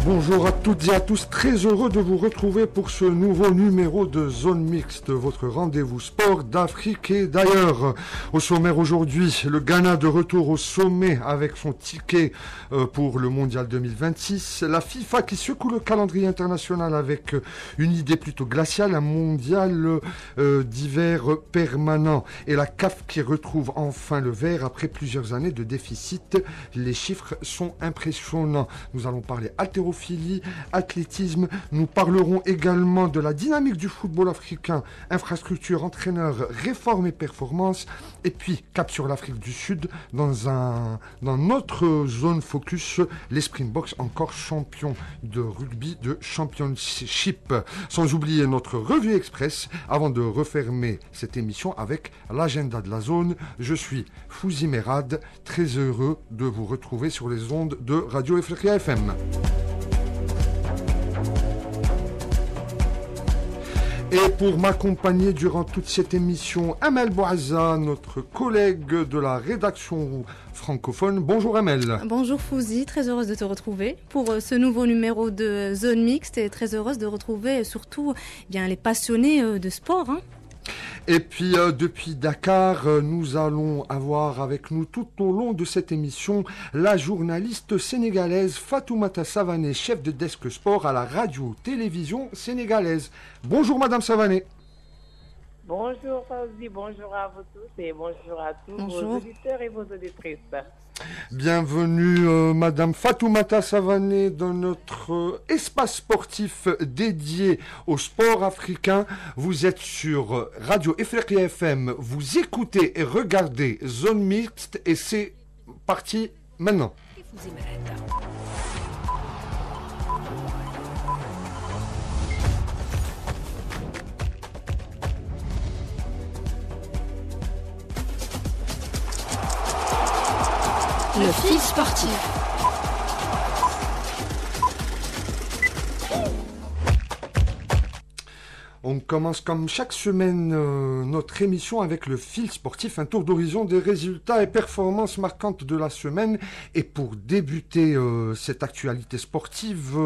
Bonjour à toutes et à tous, très heureux de vous retrouver pour ce nouveau numéro de Zone Mixte, votre rendez-vous sport d'Afrique et d'ailleurs. Au sommaire aujourd'hui, le Ghana de retour au sommet avec son ticket pour le Mondial 2026, la FIFA qui secoue le calendrier international avec une idée plutôt glaciale, un mondial d'hiver permanent et la CAF qui retrouve enfin le vert après plusieurs années de déficit. Les chiffres sont impressionnants. Nous allons parler haltérophilie, athlétisme. Nous parlerons également de la dynamique du football africain, infrastructure, entraîneurs, réforme et performance. Et puis, cap sur l'Afrique du Sud, dans notre zone focus, les Springboks encore champions de rugby de Championship. Sans oublier notre revue express avant de refermer cette émission avec l'agenda de la zone. Je suis Fouzi Merad, très heureux de vous retrouver sur les ondes de Radio Africa FM. Et pour m'accompagner durant toute cette émission, Amel Bouazza, notre collègue de la rédaction francophone. Bonjour Amel. Bonjour Fouzi, très heureuse de te retrouver pour ce nouveau numéro de Zone Mixte et très heureuse de retrouver surtout les passionnés de sport. Et puis depuis Dakar, nous allons avoir avec nous tout au long de cette émission la journaliste sénégalaise Fatoumata Savané, chef de desk sport à la radio-télévision sénégalaise. Bonjour Madame Savané. Bonjour Fauzi, bonjour à vous tous et bonjour à tous vos auditeurs et vos auditrices. Bienvenue Madame Fatoumata Savané dans notre espace sportif dédié au sport africain. Vous êtes sur Radio Africa FM, vous écoutez et regardez Zone Mixte et c'est parti maintenant. Le fil sportif. On commence comme chaque semaine notre émission avec le fil sportif, un tour d'horizon des résultats et performances marquantes de la semaine. Et pour débuter cette actualité sportive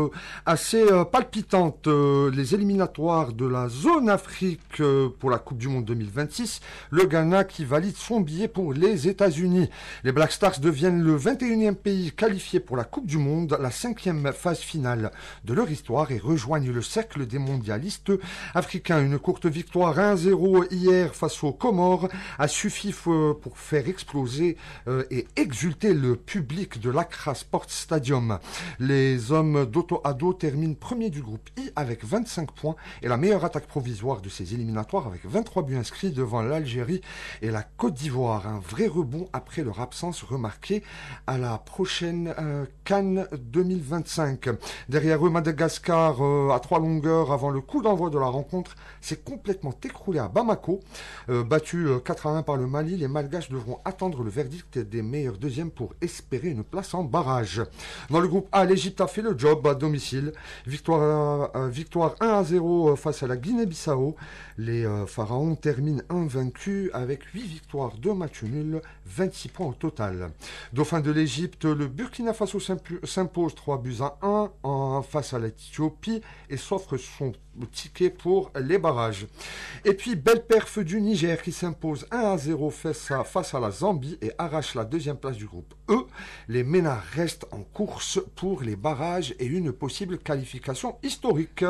assez palpitante, les éliminatoires de la zone Afrique pour la Coupe du Monde 2026, le Ghana qui valide son billet pour les États-Unis. Les Black Stars deviennent le 21e pays qualifié pour la Coupe du Monde, la 5e phase finale de leur histoire et rejoignent le cercle des mondialistes africains. Une courte victoire 1-0 hier face aux Comores a suffi pour faire exploser et exulter le public de l'Accra Sports Stadium. Les hommes d'Otto Addo terminent premier du groupe I avec 25 points et la meilleure attaque provisoire de ces éliminatoires avec 23 buts inscrits devant l'Algérie et la Côte d'Ivoire. Un vrai rebond après leur absence remarquée à la prochaine CAN 2025. Derrière eux, Madagascar à 3 longueurs avant le coup d'envoi de la rencontre s'est complètement écroulé à Bamako. Battu 4-1 par le Mali, les Malgaches devront attendre le verdict des meilleurs deuxièmes pour espérer une place en barrage. Dans le groupe A, l'Égypte a fait le job à domicile. Victoire 1-0 face à la Guinée-Bissau. Les Pharaons terminent invaincus avec 8 victoires, 2 matchs nuls, 26 points au total. Dauphin de l'Égypte, le Burkina Faso s'impose 3-1 face à l'Éthiopie et s'offre son ticket pour les barrages. Et puis belle perf du Niger qui s'impose 1-0 face à la Zambie et arrache la deuxième place du groupe E. Les MENA restent en course pour les barrages et une possible qualification historique.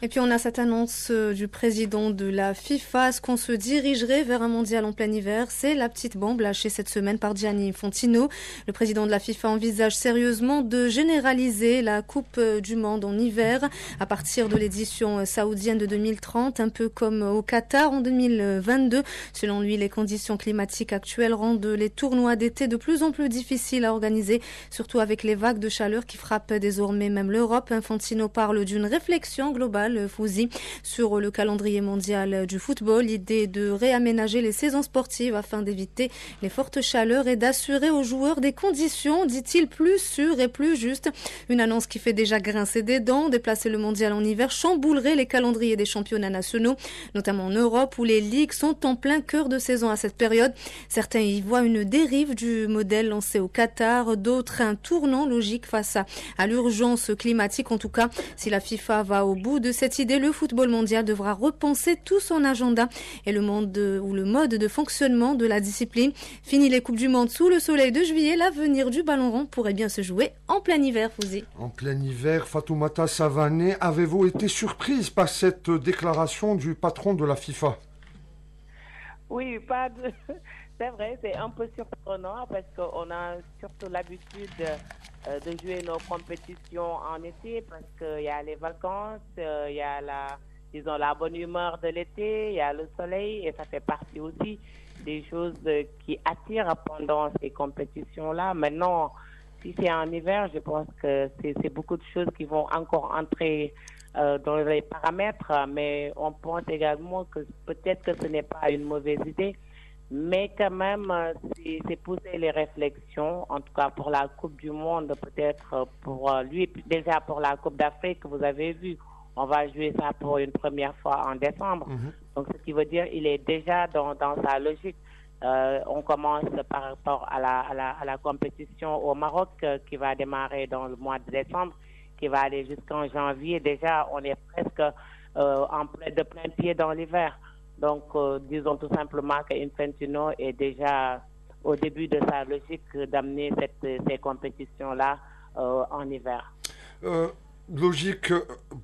Et puis on a cette annonce du président de la FIFA, est-ce qu'on se dirigerait vers un mondial en plein hiver? C'est la petite bombe lâchée cette semaine par Gianni Infantino. Le président de la FIFA envisage sérieusement de généraliser la Coupe du Monde en hiver à partir de l'édition saoudienne de 2030, un peu comme au Qatar en 2022. Selon lui, les conditions climatiques actuelles rendent les tournois d'été de plus en plus difficiles à organiser, surtout avec les vagues de chaleur qui frappent désormais même l'Europe. Infantino parle d'une réflexion globale mondial, Fouzi. Sur le calendrier mondial du football, l'idée de réaménager les saisons sportives afin d'éviter les fortes chaleurs et d'assurer aux joueurs des conditions, dit-il, plus sûres et plus justes. Une annonce qui fait déjà grincer des dents. Déplacer le mondial en hiver chamboulerait les calendriers des championnats nationaux, notamment en Europe où les ligues sont en plein cœur de saison à cette période. Certains y voient une dérive du modèle lancé au Qatar, d'autres un tournant logique face à l'urgence climatique. En tout cas, si la FIFA va au bout de cette idée, le football mondial devra repenser tout son agenda et le mode de fonctionnement de la discipline. Fini les Coupes du Monde sous le soleil de juillet, l'avenir du ballon rond pourrait bien se jouer en plein hiver, Fouzi. En plein hiver, Fatoumata Savané, avez-vous été surprise par cette déclaration du patron de la FIFA? Oui, c'est vrai, c'est un peu surprenant parce qu'on a surtout l'habitude de jouer nos compétitions en été parce qu'il y a les vacances, il y a la bonne humeur de l'été, il y a le soleil et ça fait partie aussi des choses qui attirent pendant ces compétitions-là. Maintenant, si c'est en hiver, je pense que c'est beaucoup de choses qui vont encore entrer dans les paramètres, mais on pense également que peut-être que ce n'est pas une mauvaise idée, mais quand même, c'est pousser les réflexions, en tout cas pour la Coupe du Monde, peut-être pour lui, déjà pour la Coupe d'Afrique, vous avez vu, on va jouer ça pour une première fois en décembre. Donc, ce qui veut dire il est déjà dans sa logique. On commence par rapport à la compétition au Maroc qui va démarrer dans le mois de décembre, qui va aller jusqu'en janvier. Déjà, on est presque de plein pied dans l'hiver. Donc, disons tout simplement qu'Infantino est déjà au début de sa logique d'amener ces compétitions-là en hiver. Logique,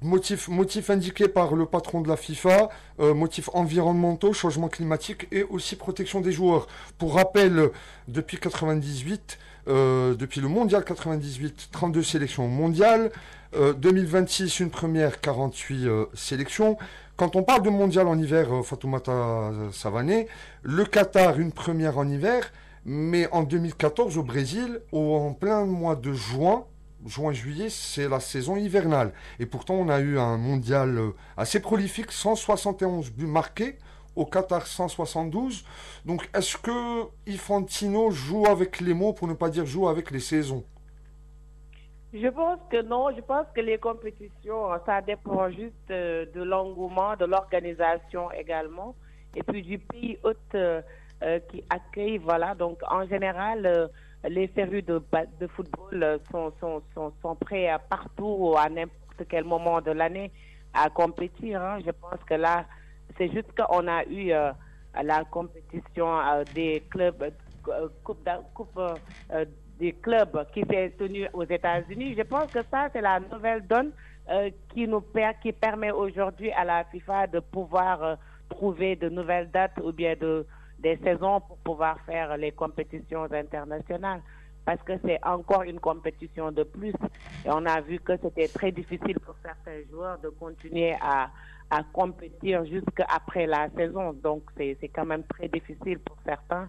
motif indiqué par le patron de la FIFA, motifs environnementaux, changement climatique et aussi protection des joueurs. Pour rappel, depuis 98, depuis le mondial 98, 32 sélections mondiales, 2026 une première, 48 sélections. Quand on parle de mondial en hiver, Fatoumata Savané, le Qatar une première en hiver, mais en 2014 au Brésil, en plein mois de juin-juillet, c'est la saison hivernale. Et pourtant, on a eu un mondial assez prolifique, 171 buts marqués, au Qatar 172. Donc, est-ce que Infantino joue avec les mots, pour ne pas dire joue avec les saisons? Je pense que non. Je pense que les compétitions, ça dépend juste de l'engouement, de l'organisation également, et puis du pays hôte qui accueille. Voilà. Donc, en général, les férus de football sont prêts partout, à n'importe quel moment de l'année, à compétir. Je pense que là, c'est juste qu'on a eu la compétition des clubs, des clubs qui s'est tenue aux États-Unis. Je pense que ça, c'est la nouvelle donne qui permet aujourd'hui à la FIFA de pouvoir trouver de nouvelles dates ou bien des saisons pour pouvoir faire les compétitions internationales. Parce que c'est encore une compétition de plus. Et on a vu que c'était très difficile pour certains joueurs de continuer à compétir jusqu'après la saison. Donc, c'est quand même très difficile pour certains.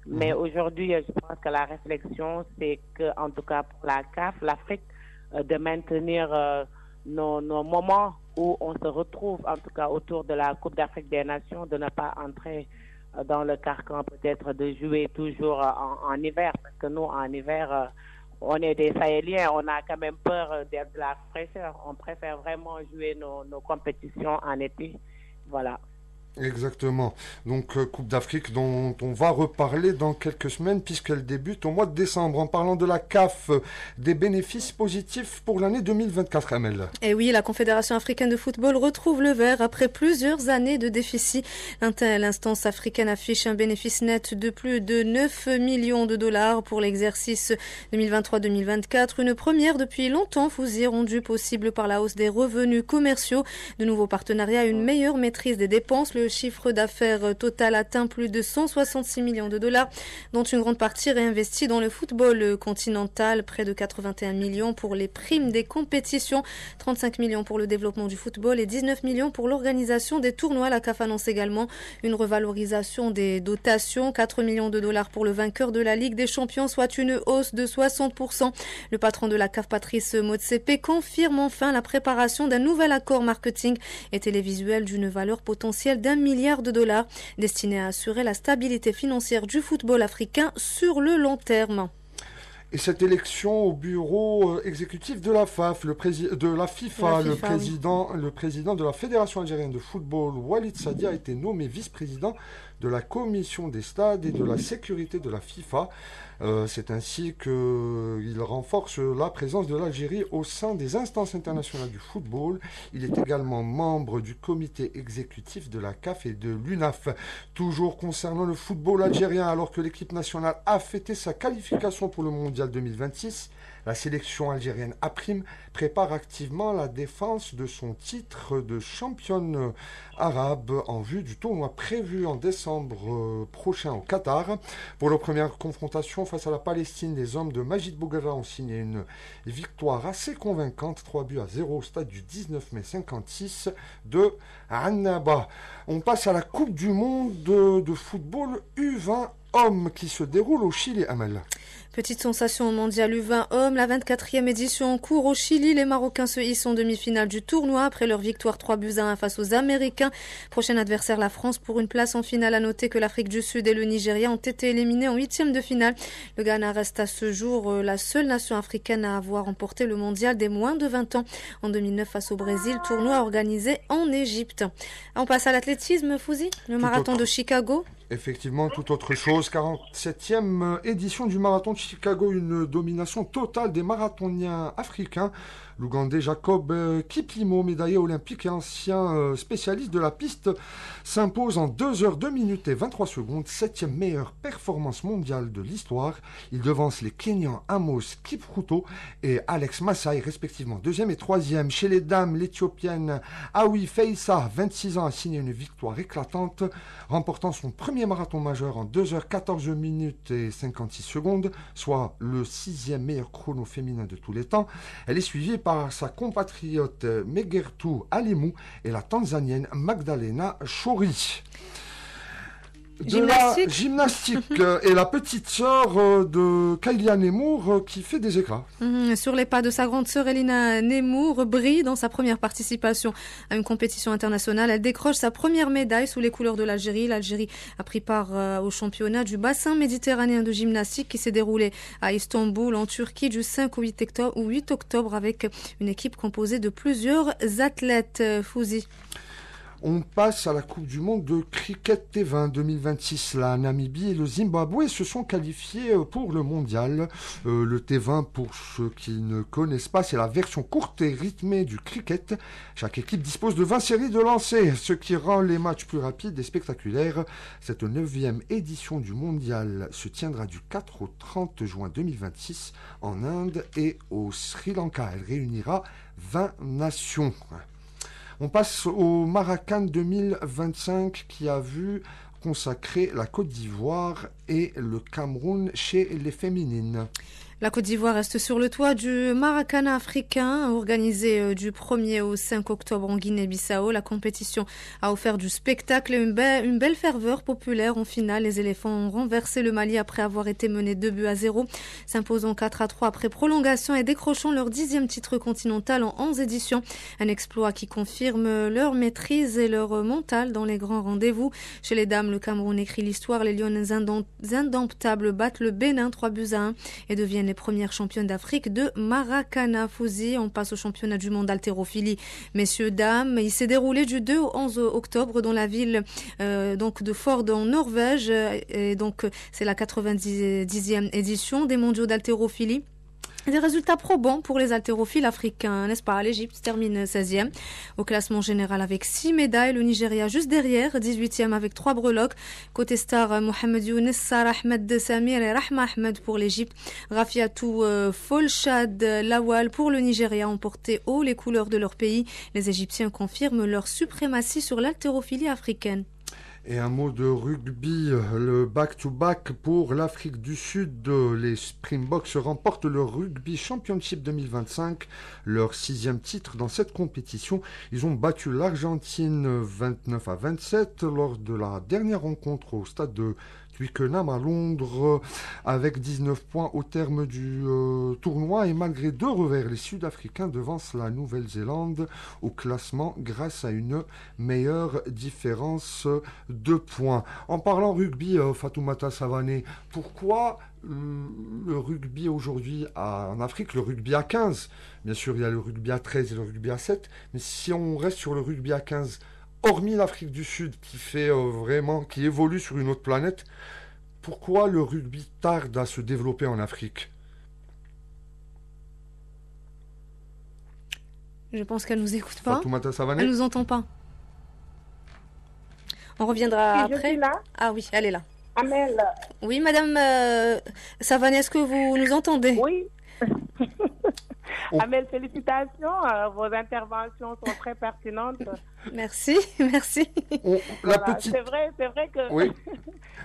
Mais aujourd'hui, je pense que la réflexion, c'est que, en tout cas pour la CAF, l'Afrique, de maintenir nos moments où on se retrouve, en tout cas autour de la Coupe d'Afrique des Nations, de ne pas entrer dans le carcan peut-être de jouer toujours en hiver. Parce que nous, en hiver, on est des Sahéliens, on a quand même peur de la fraîcheur. On préfère vraiment jouer nos compétitions en été. Voilà. Exactement. Donc, Coupe d'Afrique dont on va reparler dans quelques semaines puisqu'elle débute au mois de décembre. En parlant de la CAF, des bénéfices positifs pour l'année 2024, Amel. Et oui, la Confédération africaine de football retrouve le vert après plusieurs années de déficit. L'instance africaine affiche un bénéfice net de plus de 9 millions de dollars pour l'exercice 2023-2024. Une première depuis longtemps, Fouzi, rendue possible par la hausse des revenus commerciaux, de nouveaux partenariats, une meilleure maîtrise des dépenses. Le Le chiffre d'affaires total atteint plus de 166 millions de dollars, dont une grande partie réinvestie dans le football continental, près de 81 millions pour les primes des compétitions, 35 millions pour le développement du football et 19 millions pour l'organisation des tournois. La CAF annonce également une revalorisation des dotations, 4 millions de dollars pour le vainqueur de la Ligue des Champions, soit une hausse de 60%. Le patron de la CAF, Patrice Motsepe, confirme enfin la préparation d'un nouvel accord marketing et télévisuel d'une valeur potentielle d'1 milliard de dollars, destiné à assurer la stabilité financière du football africain sur le long terme. Et cette élection au bureau exécutif de la FAF, de la FIFA, le président de la Fédération algérienne de football, Walid Sadi, a été nommé vice-président de la commission des stades et de la sécurité de la FIFA. C'est ainsi qu'il renforce la présence de l'Algérie au sein des instances internationales du football. Il est également membre du comité exécutif de la CAF et de l'UNAF. Toujours concernant le football algérien, alors que l'équipe nationale a fêté sa qualification pour le mondial 2026, la sélection algérienne A' prépare activement la défense de son titre de championne arabe en vue du tournoi prévu en décembre prochain au Qatar. Pour leur première confrontation face à la Palestine, les hommes de Majid Bouguerra ont signé une victoire assez convaincante, 3-0 au stade du 19 mai 56 de Annaba. On passe à la Coupe du monde de football U20 hommes qui se déroule au Chili, Amel. Petite sensation au mondial U20 hommes, la 24e édition en cours au Chili. Les Marocains se hissent en demi-finale du tournoi après leur victoire 3-1 face aux Américains. Prochain adversaire, la France pour une place en finale. À noter que l'Afrique du Sud et le Nigeria ont été éliminés en 8e de finale. Le Ghana reste à ce jour la seule nation africaine à avoir remporté le mondial des moins de 20 ans. En 2009 face au Brésil, tournoi organisé en Égypte. On passe à l'athlétisme, Fouzi, le marathon de Chicago. Effectivement, toute autre chose. 47e édition du marathon de Chicago, une domination totale des marathoniens africains. L'Ougandais Jacob Kiplimo, médaillé olympique et ancien spécialiste de la piste, s'impose en 2 heures 2 minutes et 23 secondes, 7e meilleure performance mondiale de l'histoire. Il devance les Kenyans Amos Kipruto et Alex Masai, respectivement 2e et 3e. Chez les dames, l'Éthiopienne Awi Feissa, 26 ans, a signé une victoire éclatante, remportant son premier marathon majeur en 2 heures 14 minutes et 56 secondes, soit le 6e meilleur chrono féminin de tous les temps. Elle est suivie par sa compatriote Megertu Alimu et la Tanzanienne Magdalena Shori. La gymnastique et la petite sœur de Kailia Nemour qui fait des éclats. Sur les pas de sa grande sœur Elina Nemour brille dans sa première participation à une compétition internationale. Elle décroche sa première médaille sous les couleurs de l'Algérie. L'Algérie a pris part au championnat du bassin méditerranéen de gymnastique qui s'est déroulé à Istanbul en Turquie du 5 au 8 octobre avec une équipe composée de plusieurs athlètes. Fouzi. On passe à la Coupe du monde de cricket T20 2026. La Namibie et le Zimbabwe se sont qualifiés pour le mondial. Le T20, pour ceux qui ne connaissent pas, c'est la version courte et rythmée du cricket. Chaque équipe dispose de 20 séries de lancers, ce qui rend les matchs plus rapides et spectaculaires. Cette 9e édition du mondial se tiendra du 4 au 30 juin 2026 en Inde et au Sri Lanka. Elle réunira 20 nations. On passe au Maracan 2025 qui a vu consacrer la Côte d'Ivoire et le Cameroun chez les féminines. La Côte d'Ivoire reste sur le toit du Maracana africain, organisé du 1er au 5 octobre en Guinée-Bissau. La compétition a offert du spectacle et une belle ferveur populaire. En finale, les éléphants ont renversé le Mali après avoir été menés 2-0, s'imposant 4-3 après prolongation et décrochant leur 10e titre continental en 11 éditions. Un exploit qui confirme leur maîtrise et leur mental dans les grands rendez-vous. Chez les dames, le Cameroun écrit l'histoire. Les Lyonnaises indomptables battent le Bénin 3-1 et deviennent les premières championnes d'Afrique de Maracana. Fouzi, on passe au championnat du monde d'haltérophilie. Messieurs, dames, il s'est déroulé du 2 au 11 octobre dans la ville de Ford en Norvège. Et donc, c'est la 90e édition des mondiaux d'haltérophilie. Des résultats probants pour les haltérophiles africains, n'est-ce pas? L'Égypte termine 16e au classement général avec 6 médailles. Le Nigeria juste derrière, 18e avec 3 breloques. Côté star, Mohamed Younes, Sarah Ahmed Samir et Rahma Ahmed pour l'Égypte. Rafiatou Folchad Lawal pour le Nigeria ont porté haut les couleurs de leur pays. Les Égyptiens confirment leur suprématie sur l'haltérophilie africaine. Et un mot de rugby, le back-to-back pour l'Afrique du Sud. Les Springboks remportent le Rugby Championship 2025, leur 6e titre dans cette compétition. Ils ont battu l'Argentine 29-27 lors de la dernière rencontre au stade de Twickenham à Londres avec 19 points au terme du tournoi et malgré 2 revers, les Sud-Africains devancent la Nouvelle-Zélande au classement grâce à une meilleure différence de points. En parlant rugby, Fatoumata Savané, pourquoi le rugby aujourd'hui en Afrique, le rugby à 15, bien sûr il y a le rugby à 13 et le rugby à 7, mais si on reste sur le rugby à 15, hormis l'Afrique du Sud qui fait qui évolue sur une autre planète, pourquoi le rugby tarde à se développer en Afrique? Je pense qu'elle nous écoute pas. Fatoumata Savané? Elle nous entend pas. On reviendra Oui, après. je suis là. Ah oui, elle est là. Amel. Oui, Madame Savané, est-ce que vous nous entendez? Oui. Amel, félicitations. Vos interventions sont très pertinentes. Merci, merci. Voilà. C'est vrai que Oui.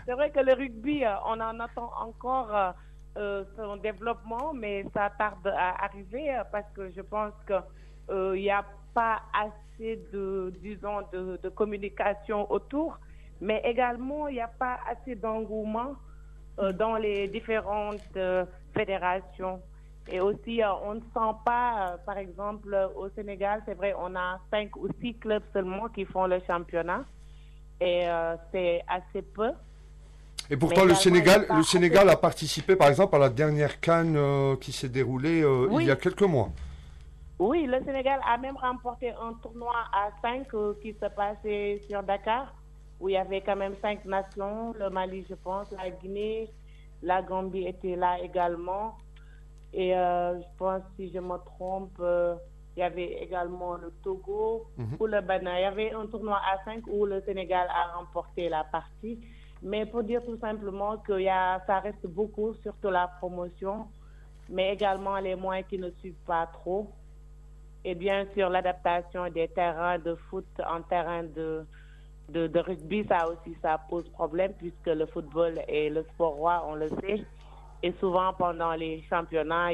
c'est vrai que le rugby, on en attend encore son développement, mais ça tarde à arriver parce que je pense que il n'y a pas assez de communication autour, mais également il n'y a pas assez d'engouement dans les différentes fédérations. Et aussi, on ne sent pas, par exemple, au Sénégal, c'est vrai, on a 5 ou 6 clubs seulement qui font le championnat. Et c'est assez peu. Et pourtant, le Sénégal a participé, par exemple, à la dernière CAN qui s'est déroulée il y a quelques mois. Oui, le Sénégal a même remporté un tournoi à 5 qui se passait sur Dakar, où il y avait quand même 5 nations. Le Mali, je pense, la Guinée, la Gambie était là également. Et je pense, si je me trompe, il y avait également le Togo ou le Bénin. Il y avait un tournoi à 5 où le Sénégal a remporté la partie. Mais pour dire tout simplement que ça reste beaucoup, surtout la promotion, mais également les moyens qui ne suivent pas trop. Et bien sûr, l'adaptation des terrains de foot en terrain de rugby, ça pose problème puisque le football est le sport roi, on le sait. Et souvent, pendant les championnats,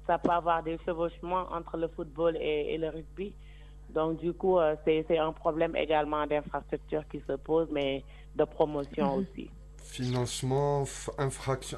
ça peut avoir des chevauchements entre le football et le rugby. Donc, du coup, c'est un problème également d'infrastructure qui se pose, mais de promotion aussi. Financement,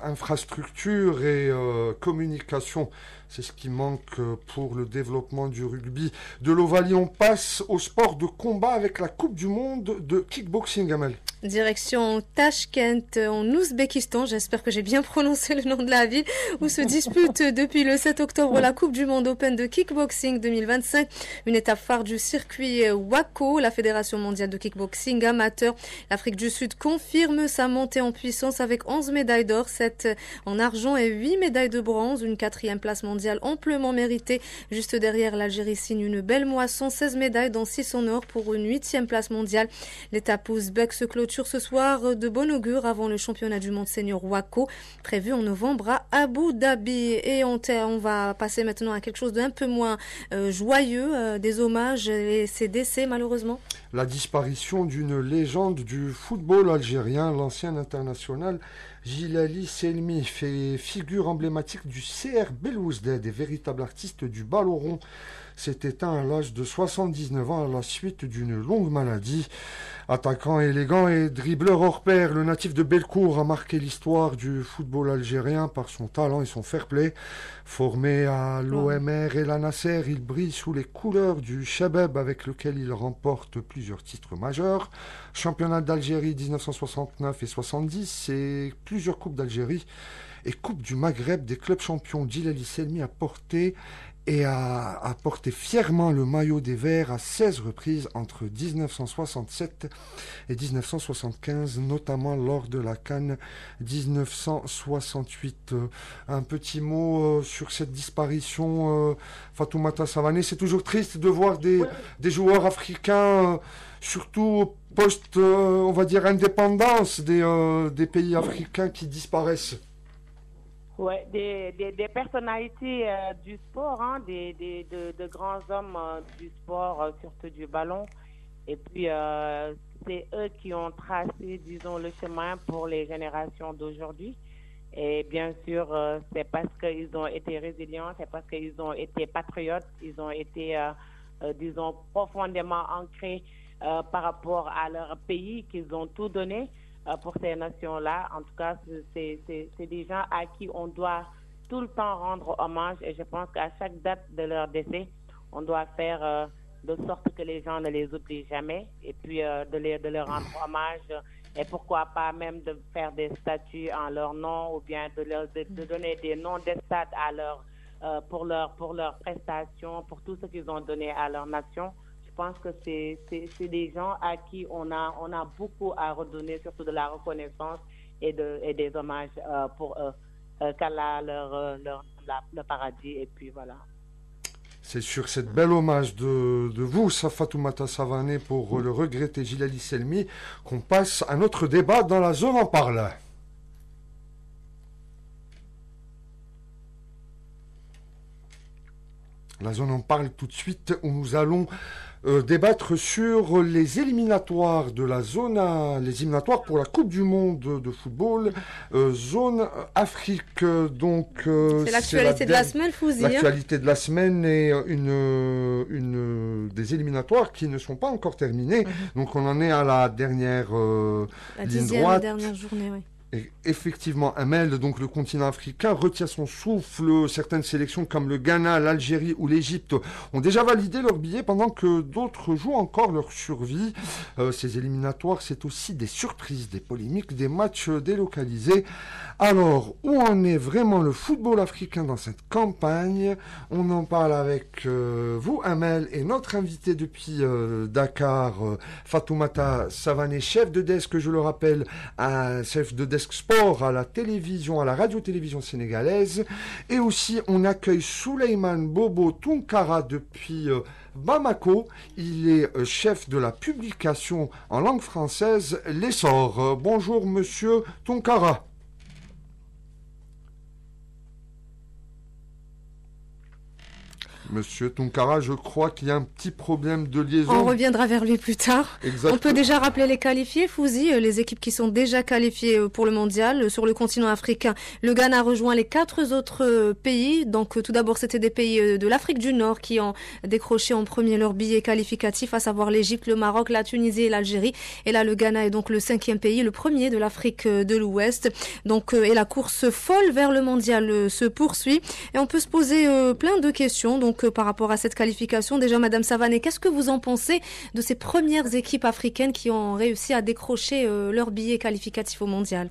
infrastructure et communication, c'est ce qui manque pour le développement du rugby. De l'Ovalie, on passe au sport de combat avec la Coupe du Monde de kickboxing, Amel. Direction Tashkent en Ouzbékistan, j'espère que j'ai bien prononcé le nom de la ville, où se dispute depuis le 7 octobre la Coupe du Monde Open de Kickboxing 2025, une étape phare du circuit WACO, la Fédération mondiale de kickboxing amateur. L'Afrique du Sud confirme sa montée en puissance avec 11 médailles d'or, 7 en argent et 8 médailles de bronze, une 4e place mondiale amplement méritée. Juste derrière, l'Algérie signe une belle moisson, 16 médailles dont 6 en or pour une 8e place mondiale. L'étape ouzbek se clôture ce soir de bon augure avant le championnat du monde senior WACO prévu en novembre à Abu Dhabi. Et on va passer maintenant à quelque chose d'un peu moins joyeux, des hommages et ces décès malheureusement. La disparition d'une légende du football algérien, l'ancien international Djilali Selmi, fait figure emblématique du CR Belouizdad, des véritables artistes du ballon rond, s'est éteint à l'âge de 79 ans à la suite d'une longue maladie. Attaquant élégant et dribbleur hors pair, le natif de Belcourt a marqué l'histoire du football algérien par son talent et son fair-play. Formé à l'OMR et la Nasser, il brille sous les couleurs du Chabeb avec lequel il remporte plusieurs titres majeurs. Championnat d'Algérie 1969 et 70 et plusieurs coupes d'Algérie et Coupe du Maghreb des clubs champions. Djilali Selmi a porté fièrement le maillot des Verts à 16 reprises entre 1967 et 1975, notamment lors de la CAN 1968. Un petit mot sur cette disparition, Fatoumata Savané. C'est toujours triste de voir des joueurs africains, surtout post, on va dire, indépendance des pays africains qui disparaissent. Ouais, des personnalités du sport, hein, de grands hommes du sport, surtout du ballon. Et puis, c'est eux qui ont tracé, disons, le chemin pour les générations d'aujourd'hui. Et bien sûr, c'est parce qu'ils ont été résilients, c'est parce qu'ils ont été patriotes, ils ont été, disons, profondément ancrés par rapport à leur pays, qu'ils ont tout donné pour ces nations-là. En tout cas, c'est des gens à qui on doit tout le temps rendre hommage. Et je pense qu'à chaque date de leur décès, on doit faire de sorte que les gens ne les oublient jamais. Et puis de leur rendre hommage. Et pourquoi pas même de faire des statues en leur nom ou bien de donner des noms des stades à pour leurs prestations, pour tout ce qu'ils ont donné à leur nation. Je pense que c'est des gens à qui on a beaucoup à redonner, surtout de la reconnaissance et des hommages pour eux. Qu'Allah le paradis, et puis voilà. C'est sur cette belle hommage de vous, Fatoumata Savané, pour le regretté Gilali Selmi, qu'on passe à notre débat dans la zone en parle. La zone en parle tout de suite, où nous allons débattre sur les éliminatoires de la zone, les éliminatoires pour la Coupe du Monde de football, zone Afrique. Donc, c'est l'actualité de la semaine, Fouzi. L'actualité de la semaine est une des éliminatoires qui ne sont pas encore terminées. Donc, on en est à la dernière ligne droite. La dernière journée, oui. Et effectivement, Amel, donc le continent africain, retient son souffle. Certaines sélections comme le Ghana, l'Algérie ou l'Égypte ont déjà validé leur billet pendant que d'autres jouent encore leur survie. Ces éliminatoires, c'est aussi des surprises, des polémiques, des matchs délocalisés. Alors, où en est vraiment le football africain dans cette campagne? On en parle avec vous, Amel, et notre invité depuis Dakar, Fatoumata Savané, chef de desk, je le rappelle, chef de desk sport à la télévision, à la radio-télévision sénégalaise. Et aussi, on accueille Souleymane Bobo Tunkara depuis Bamako. Il est chef de la publication en langue française L'Essor. Bonjour, monsieur Tunkara. Monsieur Tunkara, je crois qu'il y a un petit problème de liaison. On reviendra vers lui plus tard. Exactement. On peut déjà rappeler les qualifiés, Fouzi, les équipes qui sont déjà qualifiées pour le mondial sur le continent africain. Le Ghana rejoint les 4 autres pays. Donc tout d'abord, c'était des pays de l'Afrique du Nord qui ont décroché en premier leur billet qualificatif, à savoir l'Égypte, le Maroc, la Tunisie et l'Algérie. Et là, le Ghana est donc le 5e pays, le premier de l'Afrique de l'Ouest. Donc, et la course folle vers le mondial se poursuit. Et on peut se poser plein de questions. Donc, par rapport à cette qualification. Déjà, Madame Savané, qu'est-ce que vous en pensez de ces premières équipes africaines qui ont réussi à décrocher leur billet qualificatif au mondial?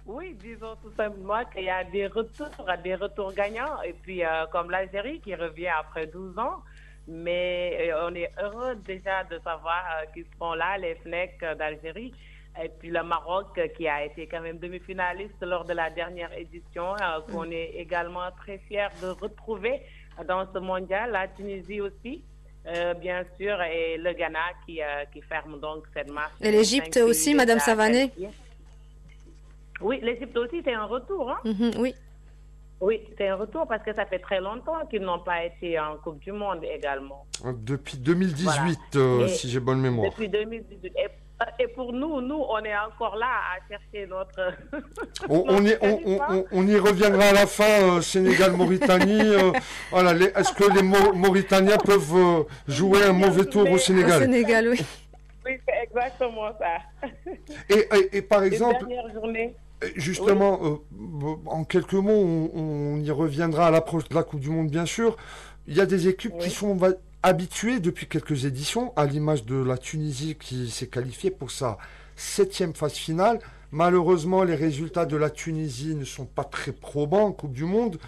Oui, disons tout simplement qu'il y a des retours gagnants. Et puis, comme l'Algérie qui revient après 12 ans. Mais on est heureux déjà de savoir qu'ils seront là, les FNEC d'Algérie. Et puis le Maroc qui a été quand même demi-finaliste lors de la dernière édition, qu'on est également très fiers de retrouver dans ce mondial. La Tunisie aussi, bien sûr, et le Ghana qui ferme donc cette marche. Et l'Égypte aussi, Madame Savané? Oui, l'Égypte aussi, c'est un retour. Hein? Oui. Oui, c'est un retour parce que ça fait très longtemps qu'ils n'ont pas été en Coupe du Monde également. Depuis 2018, voilà. Si j'ai bonne mémoire. Depuis 2018. Et pour nous, on est encore là à chercher notre... on y reviendra à la fin, Sénégal-Mauritanie. Voilà, est-ce que les Mauritaniens peuvent jouer un mauvais tour au Sénégal? Au Sénégal, oui. Oui, c'est exactement ça. Et par exemple... Les dernières journées... Justement, oui. En quelques mots, on y reviendra à l'approche de la Coupe du Monde, bien sûr. Il y a des équipes qui sont habituées depuis quelques éditions, à l'image de la Tunisie qui s'est qualifiée pour sa 7e phase finale. Malheureusement, les résultats de la Tunisie ne sont pas très probants en Coupe du Monde.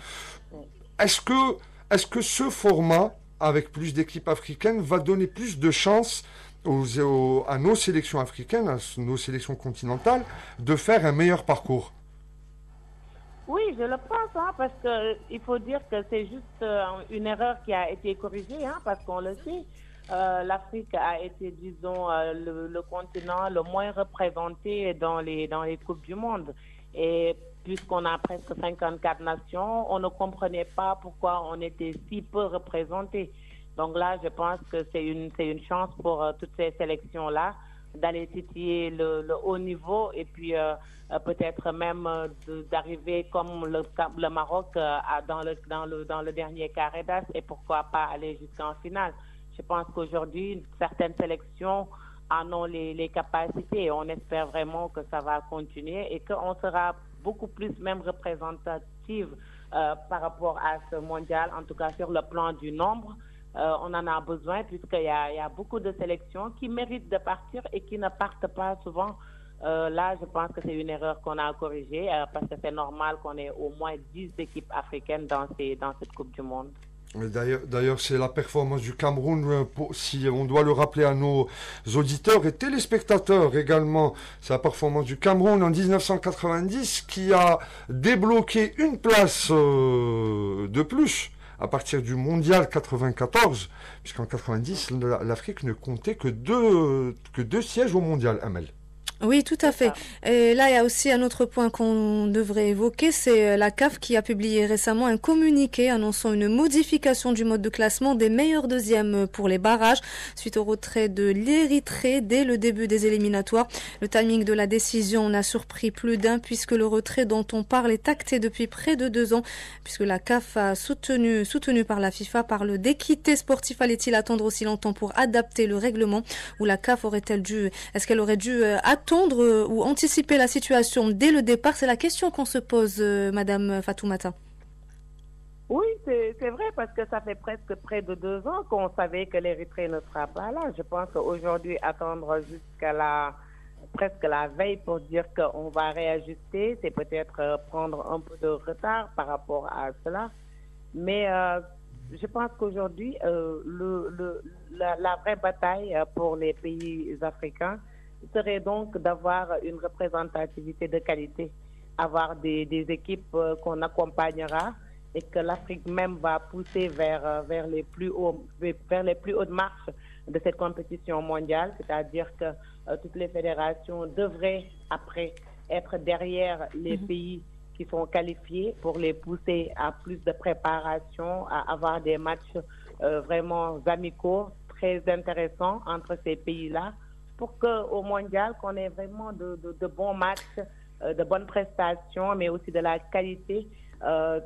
Est-ce que ce format, avec plus d'équipes africaines, va donner plus de chances à nos sélections africaines, à nos sélections continentales, de faire un meilleur parcours? Oui, je le pense, parce qu'il faut dire que c'est juste une erreur qui a été corrigée, parce qu'on le sait. L'Afrique a été, disons, le continent le moins représenté dans les Coupes du Monde. Et puisqu'on a presque 54 nations, on ne comprenait pas pourquoi on était si peu représentés. Donc là, je pense que c'est une chance pour toutes ces sélections-là d'aller titiller le haut niveau et puis peut-être même d'arriver comme le Maroc dans le dernier carré d'as et pourquoi pas aller jusqu'en finale. Je pense qu'aujourd'hui, certaines sélections en ont les capacités et on espère vraiment que ça va continuer et qu'on sera beaucoup plus même représentative par rapport à ce mondial, en tout cas sur le plan du nombre. On en a besoin puisqu'il y a beaucoup de sélections qui méritent de partir et qui ne partent pas souvent. Là, je pense que c'est une erreur qu'on a à corriger parce que c'est normal qu'on ait au moins 10 équipes africaines dans cette Coupe du Monde. D'ailleurs, c'est la performance du Cameroun, si on doit le rappeler à nos auditeurs et téléspectateurs également, c'est la performance du Cameroun en 1990 qui a débloqué une place de plus à partir du mondial 94, puisqu'en 90, l'Afrique ne comptait que deux sièges au mondial, Amel. Oui, tout à fait. Et là, il y a aussi un autre point qu'on devrait évoquer, c'est la CAF qui a publié récemment un communiqué annonçant une modification du mode de classement des meilleurs deuxièmes pour les barrages suite au retrait de l'Érythrée dès le début des éliminatoires. Le timing de la décision n'a surpris plus d'un puisque le retrait dont on parle est acté depuis près de 2 ans puisque la CAF a soutenu par la FIFA parle d'équité sportive. Fallait-il attendre aussi longtemps pour adapter le règlement ou la CAF est-ce qu'elle aurait dû attendre ou anticiper la situation dès le départ? C'est la question qu'on se pose, Madame Fatoumata. Oui, c'est vrai parce que ça fait presque près de 2 ans qu'on savait que l'Érythrée ne sera pas là. Je pense qu'aujourd'hui, attendre jusqu'à presque la veille pour dire qu'on va réajuster, c'est peut-être prendre un peu de retard par rapport à cela. Mais je pense qu'aujourd'hui, la vraie bataille pour les pays africains serait donc d'avoir une représentativité de qualité, avoir des équipes qu'on accompagnera et que l'Afrique même va pousser vers les plus hautes marches de cette compétition mondiale, c'est-à-dire que toutes les fédérations devraient après être derrière les pays qui sont qualifiés pour les pousser à plus de préparation, à avoir des matchs vraiment amicaux, très intéressants entre ces pays-là, pour qu'au mondial, qu'on ait vraiment de bons matchs, de bonnes prestations, mais aussi de la qualité,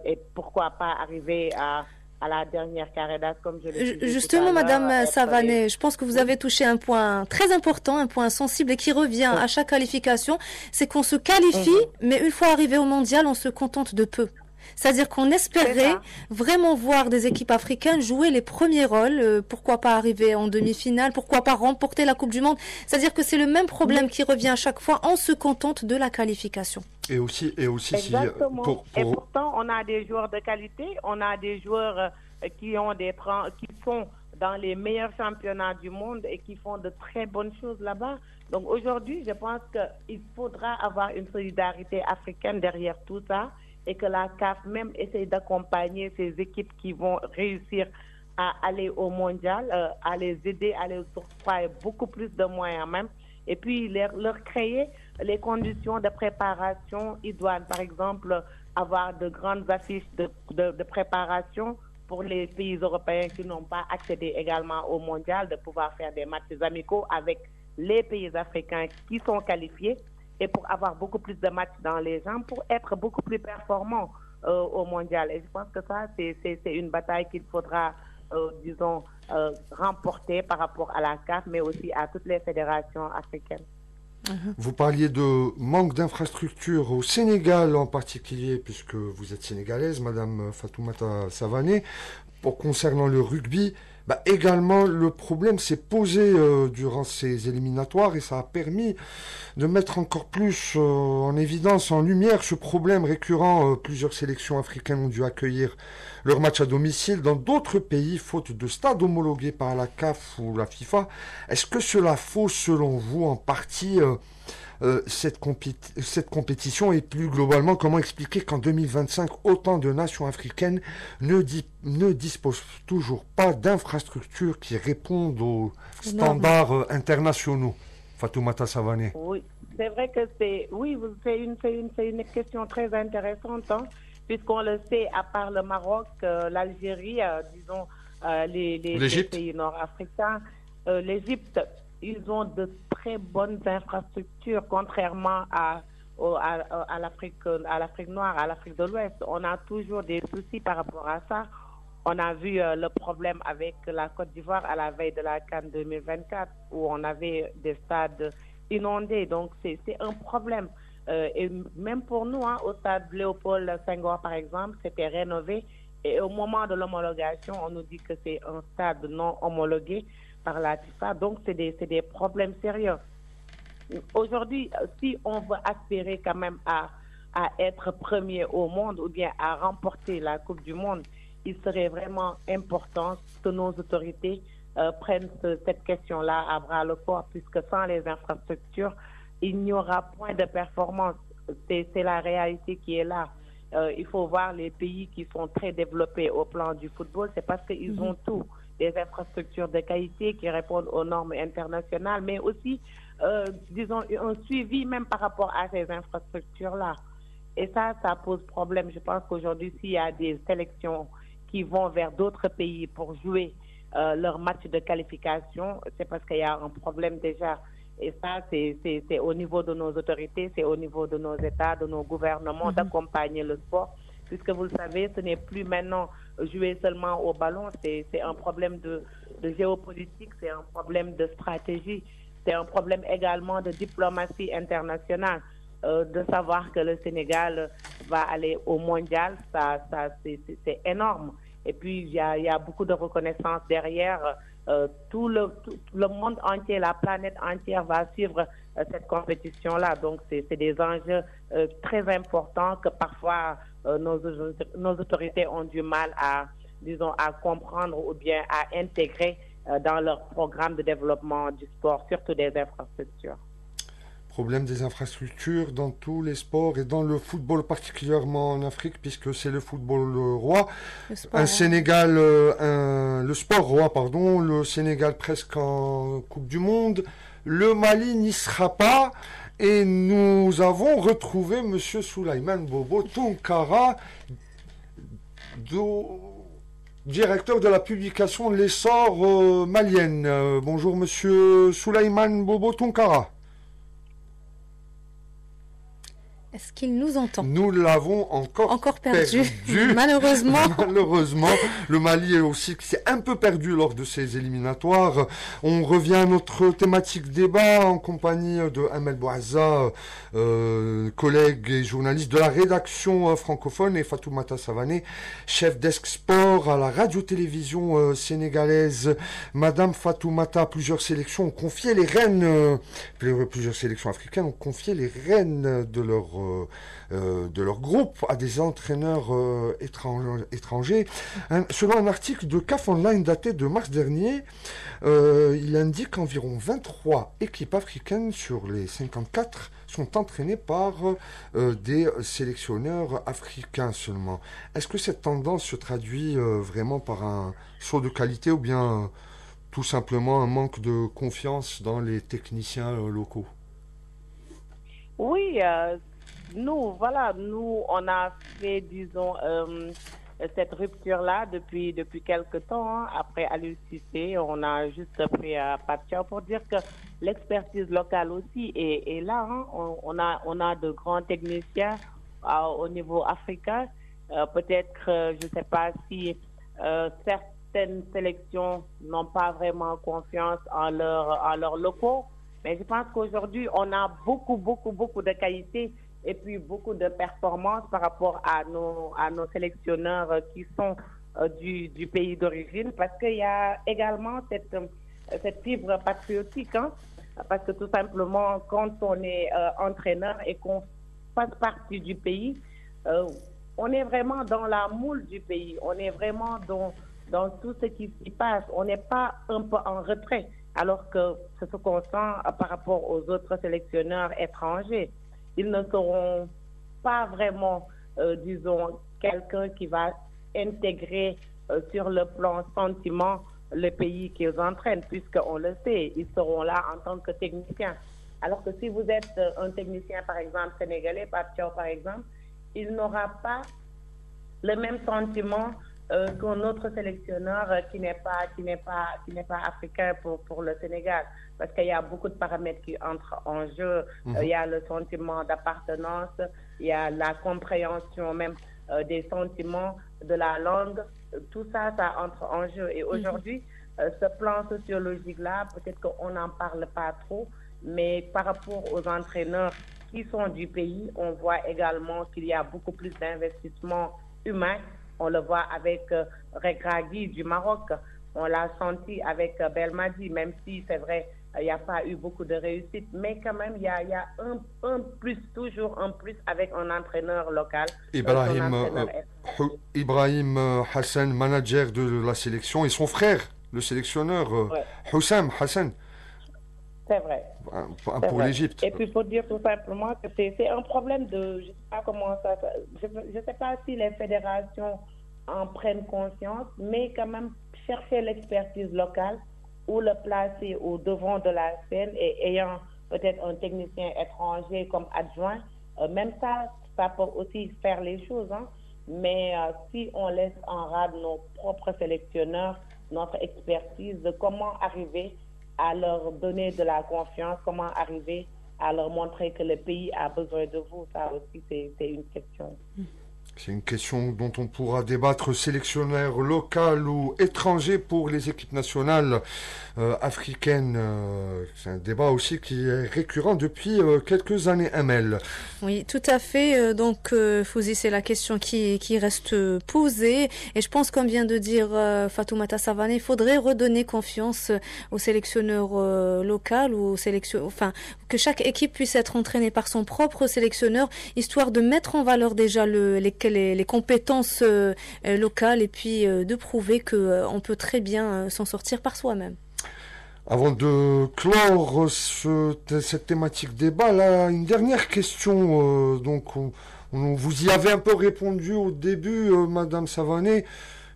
et pourquoi pas arriver à la dernière carré d'as, comme je le disais. Justement, Madame Savané, je pense que vous avez touché un point très important, un point sensible et qui revient à chaque qualification, c'est qu'on se qualifie, mais une fois arrivé au mondial, on se contente de peu. C'est-à-dire qu'on espérait vraiment voir des équipes africaines jouer les premiers rôles, pourquoi pas arriver en demi-finale, pourquoi pas remporter la Coupe du Monde. C'est-à-dire que c'est le même problème qui revient à chaque fois, on se contente de la qualification. Et aussi exactement. Et pourtant, on a des joueurs de qualité, on a des joueurs qui sont dans les meilleurs championnats du monde et qui font de très bonnes choses là-bas. Donc aujourd'hui, je pense qu'il faudra avoir une solidarité africaine derrière tout ça, et que la CAF même essaye d'accompagner ces équipes qui vont réussir à aller au mondial, à les aider, à les octroyer beaucoup plus de moyens même, et puis leur créer les conditions de préparation idoines. Par exemple, avoir de grandes affiches de préparation pour les pays européens qui n'ont pas accédé également au mondial, de pouvoir faire des matchs amicaux avec les pays africains qui sont qualifiés, et pour avoir beaucoup plus de matchs dans les jambes, pour être beaucoup plus performants au mondial. Et je pense que ça, c'est une bataille qu'il faudra, remporter par rapport à la CAF, mais aussi à toutes les fédérations africaines. Vous parliez de manque d'infrastructures au Sénégal en particulier, puisque vous êtes sénégalaise, Madame Fatoumata Savané. Concernant le rugby, également le problème s'est posé durant ces éliminatoires et ça a permis de mettre encore plus en évidence, en lumière ce problème récurrent. Plusieurs sélections africaines ont dû accueillir leurs matchs à domicile dans d'autres pays, faute de stades homologués par la CAF ou la FIFA. Est-ce que cela fausse, selon vous, en partie cette compétition, et plus globalement, comment expliquer qu'en 2025, autant de nations africaines ne disposent toujours pas d'infrastructures qui répondent aux standards internationaux? Fatoumata Savané. Oui, c'est vrai que c'est une question très intéressante, puisqu'on le sait, à part le Maroc, l'Algérie, les pays nord-africains, l'Égypte ils ont de très bonnes infrastructures, contrairement à l'Afrique noire, à l'Afrique de l'Ouest. On a toujours des soucis par rapport à ça. On a vu le problème avec la Côte d'Ivoire à la veille de la CAN 2024, où on avait des stades inondés. Donc, c'est un problème. Et même pour nous, hein, au stade Léopold Senghor, par exemple, c'était rénové. Et au moment de l'homologation, on nous dit que c'est un stade non homologué par la FIFA. Donc, c'est des problèmes sérieux. Aujourd'hui, si on veut aspirer quand même à être premier au monde ou bien à remporter la Coupe du Monde, il serait vraiment important que nos autorités prennent cette question-là à bras le corps, puisque sans les infrastructures, il n'y aura point de performance. C'est la réalité qui est là. Il faut voir les pays qui sont très développés au plan du football, c'est parce qu'ils ont tout. Des infrastructures de qualité qui répondent aux normes internationales, mais aussi, disons, un suivi même par rapport à ces infrastructures-là. Et ça pose problème. Je pense qu'aujourd'hui, s'il y a des sélections qui vont vers d'autres pays pour jouer leur match de qualification, c'est parce qu'il y a un problème déjà. Et ça, c'est au niveau de nos autorités, c'est au niveau de nos États, de nos gouvernements d'accompagner le sport. Puisque vous le savez, ce n'est plus maintenant jouer seulement au ballon, c'est un problème de géopolitique, c'est un problème de stratégie, c'est un problème également de diplomatie internationale. De savoir que le Sénégal va aller au mondial, c'est énorme. Et puis, il y a beaucoup de reconnaissance derrière. Tout le monde entier, la planète entière va suivre cette compétition-là. Donc, c'est des enjeux très importants que parfois nos autorités ont du mal à comprendre ou bien à intégrer dans leur programme de développement du sport, surtout des infrastructures. Problème des infrastructures dans tous les sports et dans le football particulièrement en Afrique, puisque c'est le football roi. Le sport roi, pardon. Le Sénégal presque en Coupe du Monde. Le Mali n'y sera pas. Et nous avons retrouvé Monsieur Souleymane Bobo Tounkara, directeur de la publication L'Essor malienne. Bonjour Monsieur Souleymane Bobo Tounkara. Est-ce qu'il nous entend? Nous l'avons encore perdu. Malheureusement. Malheureusement. Le Mali est aussi s'est un peu perdu lors de ces éliminatoires. On revient à notre thématique débat en compagnie de Amel Bouazza, collègue et journaliste de la rédaction francophone, et Fatoumata Savané, chef desk sport à la radio-télévision sénégalaise. Madame Fatoumata, plusieurs sélections ont confié les rênes, plusieurs sélections africaines ont confié les rênes de leur groupe à des entraîneurs étrangers. Selon un article de CAF Online daté de mars dernier, il indique qu'environ 23 équipes africaines sur les 54 sont entraînées par des sélectionneurs africains seulement. Est-ce que cette tendance se traduit vraiment par un saut de qualité ou bien tout simplement un manque de confiance dans les techniciens locaux? Oui, nous, on a fait, disons, cette rupture-là depuis quelque temps. Hein. Après Aliou Cissé, on a juste pris Patia pour dire que l'expertise locale aussi est là. Hein. On a de grands techniciens au niveau africain. Peut-être, je ne sais pas si certaines sélections n'ont pas vraiment confiance en leurs locaux. Mais je pense qu'aujourd'hui, on a beaucoup de qualité et puis beaucoup de performances par rapport à nos sélectionneurs qui sont du pays d'origine, parce qu'il y a également cette fibre patriotique, hein, parce que tout simplement, quand on est entraîneur et qu'on fasse partie du pays, on est vraiment dans la moule du pays, on est vraiment dans tout ce qui s'y passe, on n'est pas un peu en retrait, alors que c'est ce qu'on sent par rapport aux autres sélectionneurs étrangers. Ils ne seront pas vraiment, disons, quelqu'un qui va intégrer sur le plan sentiment le pays qu'ils entraînent, puisqu'on le sait, ils seront là en tant que techniciens. Alors que si vous êtes un technicien, par exemple, sénégalais, Pape Thiaw, par exemple, il n'aura pas le même sentiment qu'un autre sélectionneur qui n'est pas africain pour le Sénégal, parce qu'il y a beaucoup de paramètres qui entrent en jeu. Il y a le sentiment d'appartenance, il y a la compréhension même des sentiments, de la langue. Tout ça, ça entre en jeu. Et aujourd'hui, ce plan sociologique-là, peut-être qu'on n'en parle pas trop, mais par rapport aux entraîneurs qui sont du pays, on voit également qu'il y a beaucoup plus d'investissement humain. On le voit avec Regragui du Maroc. On l'a senti avec Belmadi, même si c'est vrai, il n'y a pas eu beaucoup de réussite. Mais quand même, il y a un plus, toujours un plus avec un entraîneur local. Ibrahim Hassan, manager de la sélection, et son frère, le sélectionneur Houssam Hassan. C'est vrai. Pour l'Égypte. Et puis, il faut dire tout simplement que c'est un problème de... Je ne sais pas comment ça... Je ne sais pas si les fédérations en prennent conscience, mais quand même chercher l'expertise locale ou le placer au devant de la scène et ayant peut-être un technicien étranger comme adjoint, même ça peut aussi faire les choses. Hein. Mais si on laisse en rade nos propres sélectionneurs, notre expertise, de comment arriver à leur donner de la confiance, comment arriver à leur montrer que le pays a besoin de vous, ça aussi c'est une question. C'est une question dont on pourra débattre, sélectionneur local ou étranger pour les équipes nationales africaines. C'est un débat aussi qui est récurrent depuis quelques années, Amel. Oui, tout à fait. Donc, Fouzi, c'est la question qui reste posée. Et je pense, comme vient de dire Fatoumata Savané, il faudrait redonner confiance au sélectionneur local ou que chaque équipe puisse être entraînée par son propre sélectionneur, histoire de mettre en valeur déjà les compétences locales et puis de prouver qu'on peut très bien s'en sortir par soi-même. Avant de clore cette thématique débat, là, une dernière question. Vous y avez un peu répondu au début, Madame Savané.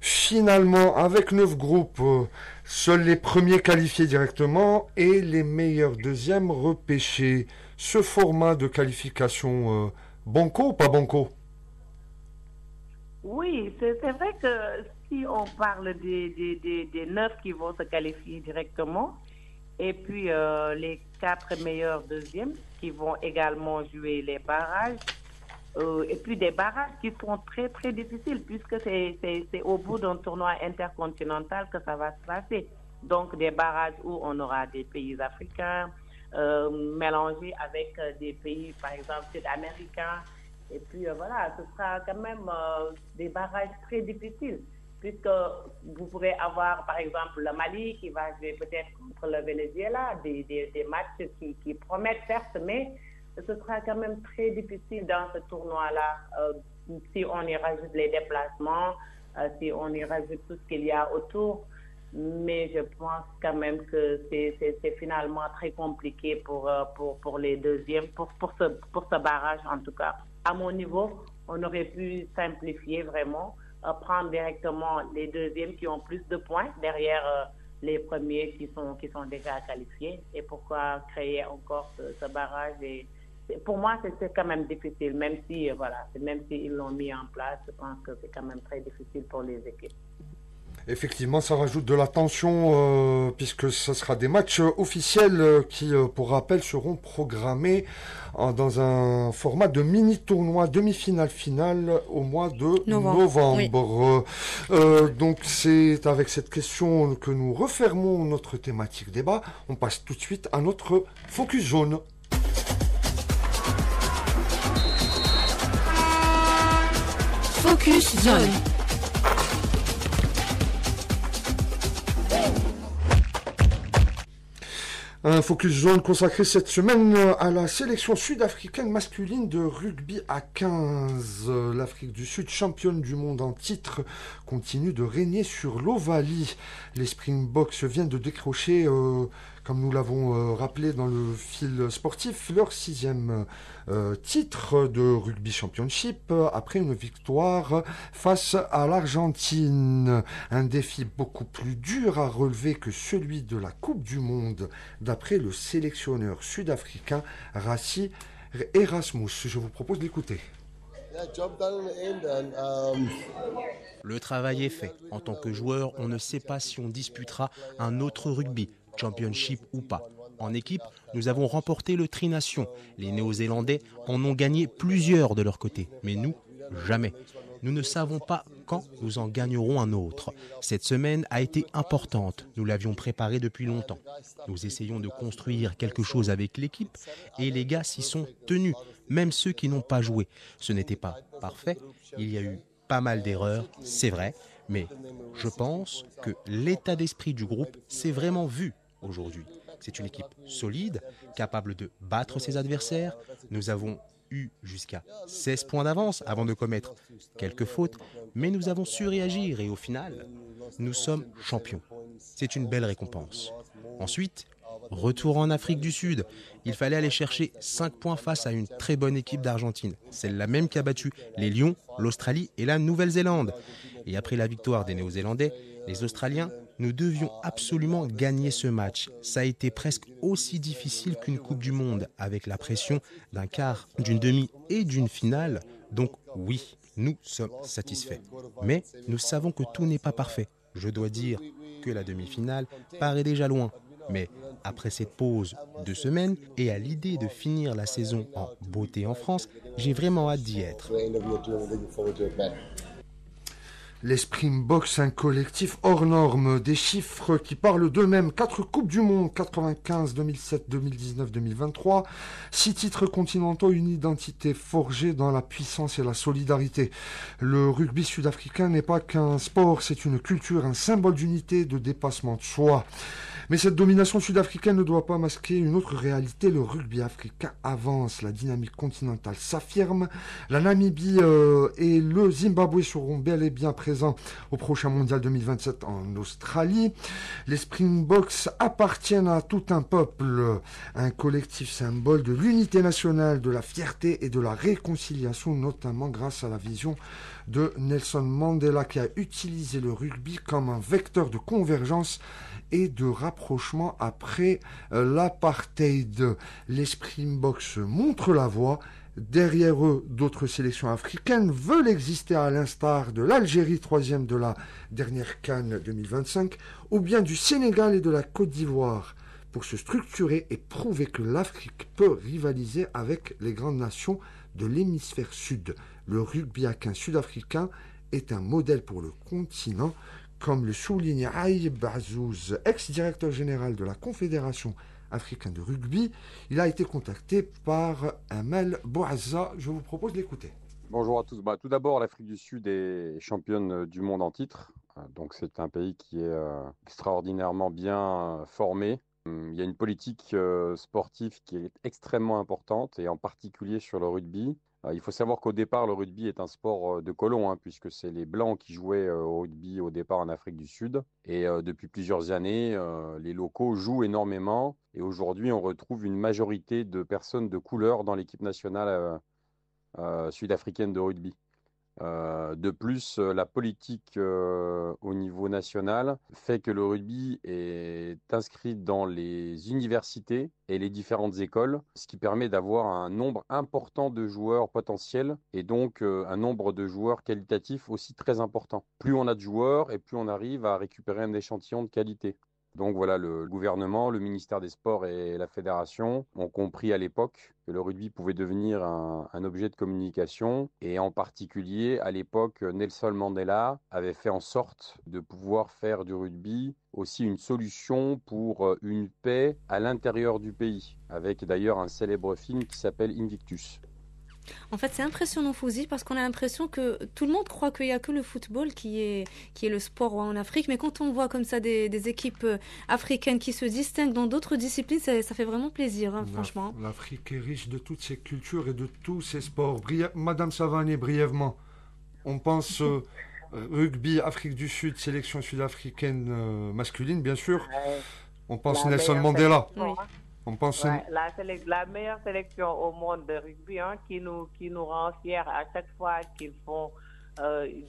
Finalement, avec 9 groupes, seuls les premiers qualifiés directement et les meilleurs deuxièmes repêchés. Ce format de qualification, banco ou pas banco? Oui, c'est vrai que si on parle des 9 qui vont se qualifier directement, et puis les 4 meilleurs deuxièmes qui vont également jouer les barrages, et puis des barrages qui sont très très difficiles puisque c'est au bout d'un tournoi intercontinental que ça va se passer. Donc des barrages où on aura des pays africains mélangés avec des pays par exemple sud-américains. Et puis voilà, ce sera quand même des barrages très difficiles, puisque vous pourrez avoir par exemple le Mali qui va jouer peut-être contre le Venezuela, des matchs qui promettent certes, mais ce sera quand même très difficile dans ce tournoi-là, si on y rajoute les déplacements, si on y rajoute tout ce qu'il y a autour. Mais je pense quand même que c'est finalement très compliqué pour les deuxièmes, pour ce barrage en tout cas. À mon niveau, on aurait pu simplifier vraiment, prendre directement les deuxièmes qui ont plus de points derrière les premiers qui sont déjà qualifiés. Et pourquoi créer encore ce barrage? Et pour moi, c'est quand même difficile, même si ils l'ont mis en place, je pense que c'est quand même très difficile pour les équipes. Effectivement, ça rajoute de la tension puisque ce sera des matchs officiels qui, pour rappel, seront programmés dans un format de mini-tournoi, demi-finale-finale au mois de novembre. Oui. Donc c'est avec cette question que nous refermons notre thématique débat. On passe tout de suite à notre focus zone. Focus zone. Un focus zone consacré cette semaine à la sélection sud-africaine masculine de rugby à 15. L'Afrique du Sud, championne du monde en titre, continue de régner sur l'Ovalie. Les Springboks viennent de décrocher, comme nous l'avons rappelé dans le fil sportif, leur 6e titre de rugby championship après une victoire face à l'Argentine. Un défi beaucoup plus dur à relever que celui de la Coupe du Monde, d'après le sélectionneur sud-africain Rassie Erasmus. Je vous propose d'écouter. Le travail est fait. En tant que joueur, on ne sait pas si on disputera un autre rugby, championship ou pas. En équipe, nous avons remporté le Tri-Nation. Les Néo-Zélandais en ont gagné plusieurs de leur côté, mais nous, jamais. Nous ne savons pas quand nous en gagnerons un autre. Cette semaine a été importante. Nous l'avions préparée depuis longtemps. Nous essayons de construire quelque chose avec l'équipe et les gars s'y sont tenus, même ceux qui n'ont pas joué. Ce n'était pas parfait. Il y a eu pas mal d'erreurs, c'est vrai, mais je pense que l'état d'esprit du groupe s'est vraiment vu aujourd'hui. C'est une équipe solide, capable de battre ses adversaires. Nous avons eu jusqu'à 16 points d'avance avant de commettre quelques fautes, mais nous avons su réagir et au final, nous sommes champions. C'est une belle récompense. Ensuite, retour en Afrique du Sud. Il fallait aller chercher 5 points face à une très bonne équipe d'Argentine. Celle-là même qui a battu les Lions, l'Australie et la Nouvelle-Zélande. Et après la victoire des Néo-Zélandais, les Australiens, nous devions absolument gagner ce match. Ça a été presque aussi difficile qu'une Coupe du Monde, avec la pression d'un quart, d'une demi et d'une finale. Donc oui, nous sommes satisfaits. Mais nous savons que tout n'est pas parfait. Je dois dire que la demi-finale paraît déjà loin. Mais après cette pause de semaine et à l'idée de finir la saison en beauté en France, j'ai vraiment hâte d'y être. Les Springboks, un collectif hors norme, des chiffres qui parlent d'eux-mêmes. 4 Coupes du Monde, 95, 2007, 2019, 2023. 6 titres continentaux, une identité forgée dans la puissance et la solidarité. Le rugby sud-africain n'est pas qu'un sport, c'est une culture, un symbole d'unité, de dépassement de soi. Mais cette domination sud-africaine ne doit pas masquer une autre réalité. Le rugby africain avance, la dynamique continentale s'affirme. La Namibie et le Zimbabwe seront bel et bien présents au prochain mondial 2027 en Australie. Les Springboks appartiennent à tout un peuple, un collectif symbole de l'unité nationale, de la fierté et de la réconciliation, notamment grâce à la vision de Nelson Mandela qui a utilisé le rugby comme un vecteur de convergence et de rapprochement après l'apartheid. Les Springboks montrent la voie. Derrière eux, d'autres sélections africaines veulent exister à l'instar de l'Algérie, 3e de la dernière CAN 2025, ou bien du Sénégal et de la Côte d'Ivoire, pour se structurer et prouver que l'Afrique peut rivaliser avec les grandes nations de l'hémisphère sud. Le rugby sud-africain est un modèle pour le continent, comme le souligne Aïb Azouz, ex-directeur général de la Confédération africaine de rugby. Il a été contacté par Amel Bouazza. Je vous propose d'écouter. Bonjour à tous. Tout d'abord, l'Afrique du Sud est championne du monde en titre. Donc c'est un pays qui est extraordinairement bien formé. Il y a une politique sportive qui est extrêmement importante, et en particulier sur le rugby. Il faut savoir qu'au départ, le rugby est un sport de colons, puisque c'est les Blancs qui jouaient au rugby au départ en Afrique du Sud. Et depuis plusieurs années, les locaux jouent énormément. Et aujourd'hui, on retrouve une majorité de personnes de couleur dans l'équipe nationale sud-africaine de rugby. De plus, la politique au niveau national fait que le rugby est inscrit dans les universités et les différentes écoles, ce qui permet d'avoir un nombre important de joueurs potentiels et donc un nombre de joueurs qualitatifs aussi très important. Plus on a de joueurs et plus on arrive à récupérer un échantillon de qualité. Donc voilà, le gouvernement, le ministère des Sports et la fédération ont compris à l'époque que le rugby pouvait devenir un objet de communication. Et en particulier, à l'époque, Nelson Mandela avait fait en sorte de pouvoir faire du rugby aussi une solution pour une paix à l'intérieur du pays, avec d'ailleurs un célèbre film qui s'appelle Invictus. En fait, c'est impressionnant, Fouzi, parce qu'on a l'impression que tout le monde croit qu'il n'y a que le football qui est le sport en Afrique. Mais quand on voit comme ça des équipes africaines qui se distinguent dans d'autres disciplines, ça fait vraiment plaisir, franchement. L'Afrique est riche de toutes ses cultures et de tous ses sports. Madame Savani, brièvement, on pense rugby, Afrique du Sud, sélection sud-africaine masculine, bien sûr. On pense Nelson Mandela. Oui. On pense la meilleure sélection au monde de rugby, qui nous rend fiers à chaque fois qu'ils font,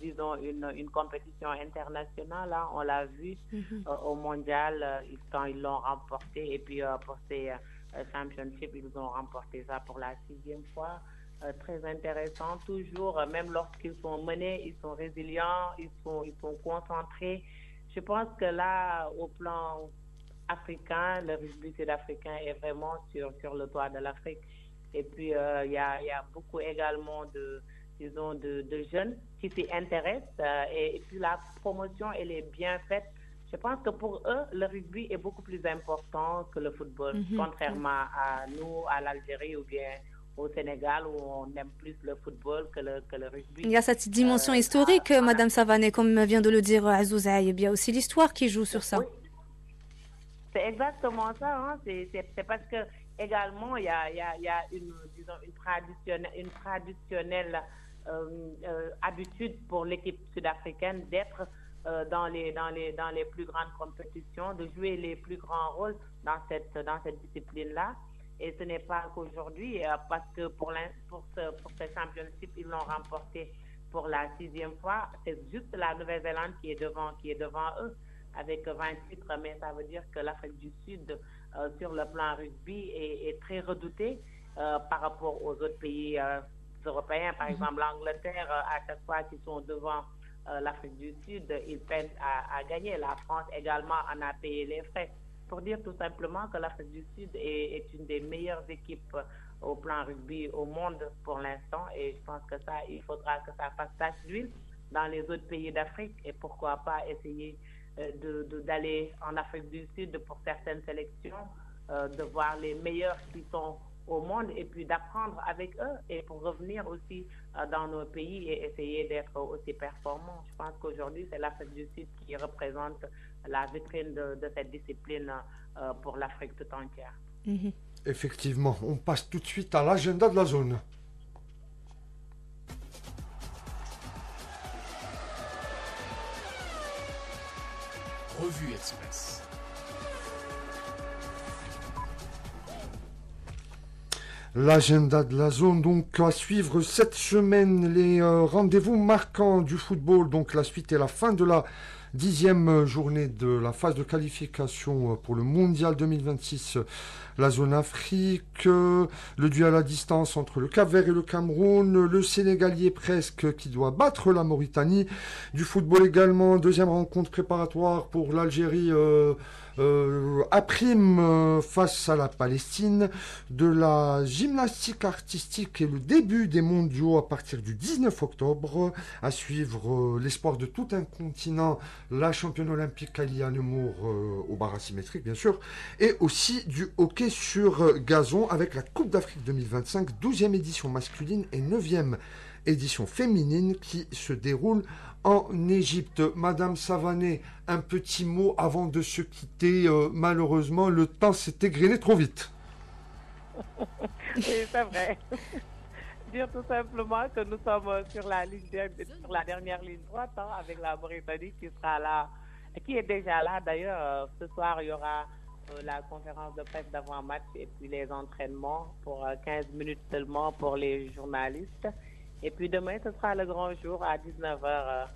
disons, une compétition internationale. On l'a vu au mondial quand ils l'ont remporté, et puis pour ces championships, ils ont remporté ça pour la 6e fois. très intéressant. Toujours, même lorsqu'ils sont menés, ils sont résilients, ils sont concentrés. Je pense que là, au plan africain, le rugby sud-africain est vraiment sur le toit de l'Afrique. Et puis, il y a beaucoup également de jeunes qui s'y intéressent. Et puis, la promotion, elle est bien faite. Je pense que pour eux, le rugby est beaucoup plus important que le football, contrairement à nous, à l'Algérie ou bien au Sénégal, où on aime plus le football que le rugby. Il y a cette dimension historique, Madame Savané, comme vient de le dire Azouz Aïeb. Il y a aussi l'histoire qui joue sur ça. Oui. C'est exactement ça. Hein. C'est parce que également, il y a une traditionnelle habitude pour l'équipe sud-africaine d'être dans les plus grandes compétitions, de jouer les plus grands rôles dans cette discipline-là. Et ce n'est pas qu'aujourd'hui, parce que pour ce championship, ils l'ont remporté pour la 6e fois. C'est juste la Nouvelle-Zélande qui est devant eux avec 20 titres, mais ça veut dire que l'Afrique du Sud, sur le plan rugby, est très redoutée par rapport aux autres pays européens. Par exemple, l'Angleterre, à chaque fois qu'ils sont devant l'Afrique du Sud, ils peinent à gagner. La France également en a payé les frais. Pour dire tout simplement que l'Afrique du Sud est une des meilleures équipes au plan rugby au monde pour l'instant, et je pense que ça, il faudra que ça fasse tache d'huile dans les autres pays d'Afrique, et pourquoi pas essayer d'aller en Afrique du Sud pour certaines sélections, de voir les meilleurs qui sont au monde et puis d'apprendre avec eux, et pour revenir aussi dans nos pays et essayer d'être aussi performants. Je pense qu'aujourd'hui, c'est l'Afrique du Sud qui représente la vitrine de cette discipline pour l'Afrique tout entière. Effectivement, on passe tout de suite à l'agenda de la zone. Revue Express. L'agenda de la zone, donc à suivre cette semaine, les rendez-vous marquants du football, donc la suite et la fin de la 10e journée de la phase de qualification pour le Mondial 2026, la zone Afrique, le duel à distance entre le Cap-Vert et le Cameroun, le Sénégal y est presque qui doit battre la Mauritanie, du football également, deuxième rencontre préparatoire pour l'Algérie à prime face à la Palestine, de la gymnastique artistique et le début des mondiaux à partir du 19 octobre, à suivre l'espoir de tout un continent, la championne olympique Kalia Nemour au bar asymétrique bien sûr, et aussi du hockey sur gazon avec la Coupe d'Afrique 2025, 12e édition masculine et 9e édition féminine qui se déroule en Égypte. Madame Savané, un petit mot avant de se quitter. Malheureusement, le temps s'est égrené trop vite. Oui, c'est vrai. Dire tout simplement que nous sommes sur la dernière ligne droite, hein, avec la Mauritanie qui sera là, qui est déjà là. D'ailleurs, ce soir, il y aura la conférence de presse d'avant-match et puis les entraînements pour 15 minutes seulement pour les journalistes. Et puis demain, ce sera le grand jour à 19h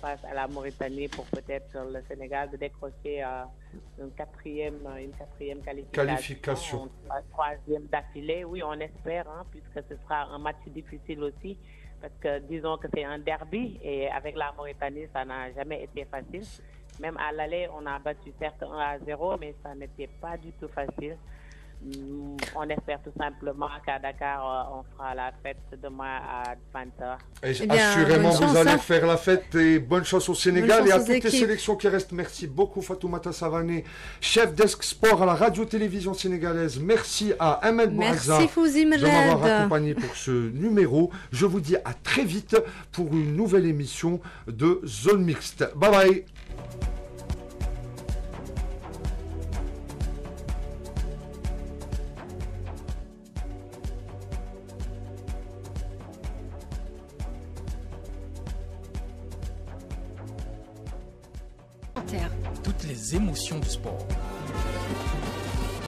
face à la Mauritanie pour peut-être le Sénégal de décrocher une quatrième qualification. Troisième d'affilée, oui, on espère, hein, puisque ce sera un match difficile aussi, parce que disons que c'est un derby et avec la Mauritanie, ça n'a jamais été facile. Même à l'aller, on a battu certes 1-0, mais ça n'était pas du tout facile. On espère tout simplement qu'à Dakar, on fera la fête demain à 20h. Assurément, vous allez faire la fête et bonne chance au Sénégal et à toutes les sélections qui restent. Merci beaucoup Fatoumata Savané, chef desk sport à la radio-télévision sénégalaise. Merci à Ahmed Bouazza de m'avoir accompagné pour ce numéro. Je vous dis à très vite pour une nouvelle émission de Zone Mixte. Bye bye. Toutes les émotions du sport.